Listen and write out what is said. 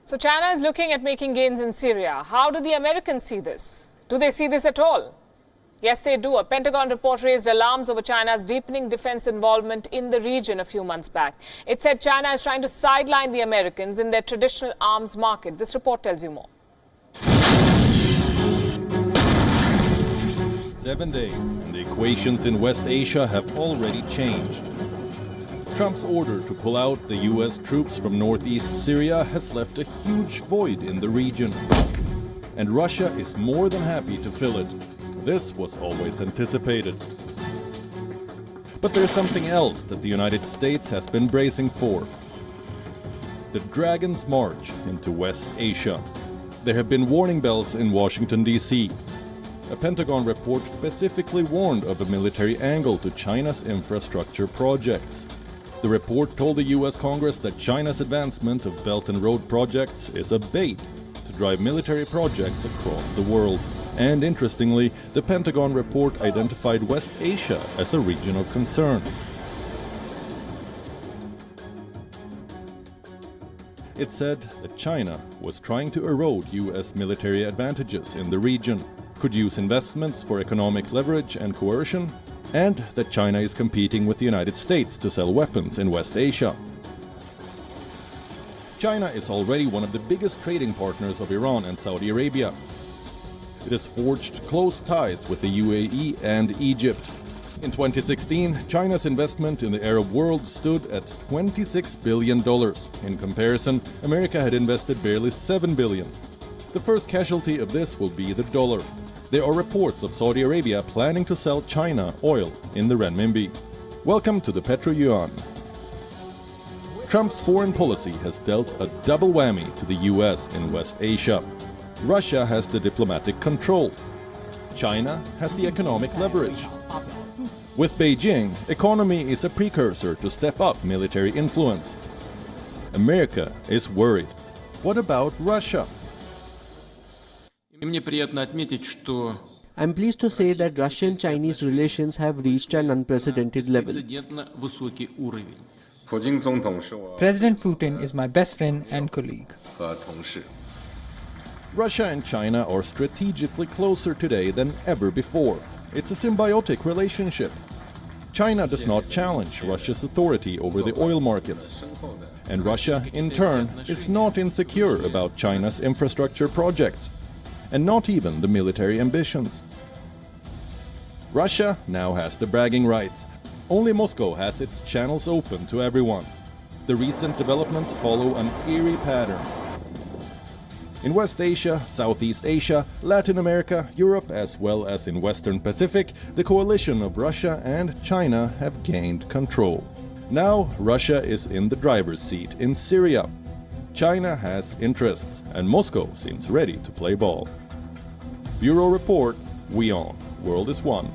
So China is looking at making gains in Syria. How do the Americans see this? Do they see this at all? Yes, they do. A Pentagon report raised alarms over China's deepening defense involvement in the region a few months back. It said China is trying to sideline the Americans in their traditional arms market. This report tells you more. 7 days, and the equations in West Asia have already changed. Trump's order to pull out the US troops from northeast Syria has left a huge void in the region. And Russia is more than happy to fill it. This was always anticipated. But there's something else that the United States has been bracing for. The Dragon's March into West Asia. There have been warning bells in Washington, D.C. A Pentagon report specifically warned of a military angle to China's infrastructure projects. The report told the US Congress that China's advancement of Belt and Road projects is a bait to drive military projects across the world. And interestingly, the Pentagon report identified West Asia as a region of concern. It said that China was trying to erode US military advantages in the region, could use investments for economic leverage and coercion, and that China is competing with the United States to sell weapons in West Asia. China is already one of the biggest trading partners of Iran and Saudi Arabia. It has forged close ties with the UAE and Egypt. In 2016, China's investment in the Arab world stood at $26 billion. In comparison, America had invested barely $7 billion. The first casualty of this will be the dollar. There are reports of Saudi Arabia planning to sell China oil in the renminbi. Welcome to the Petro-Yuan. Trump's foreign policy has dealt a double whammy to the US in West Asia. Russia has the diplomatic control. China has the economic leverage. With Beijing, economy is a precursor to step up military influence. America is worried. What about Russia? I'm pleased to say that Russian-Chinese relations have reached an unprecedented level. President Putin is my best friend and colleague. Russia and China are strategically closer today than ever before. It's a symbiotic relationship. China does not challenge Russia's authority over the oil markets. And Russia, in turn, is not insecure about China's infrastructure projects, and not even the military ambitions. Russia now has the bragging rights. Only Moscow has its channels open to everyone. The recent developments follow an eerie pattern. In West Asia, Southeast Asia, Latin America, Europe, as well as in Western Pacific, the coalition of Russia and China have gained control. Now Russia is in the driver's seat in Syria. China has interests, and Moscow seems ready to play ball. Bureau Report, Wion. World is One.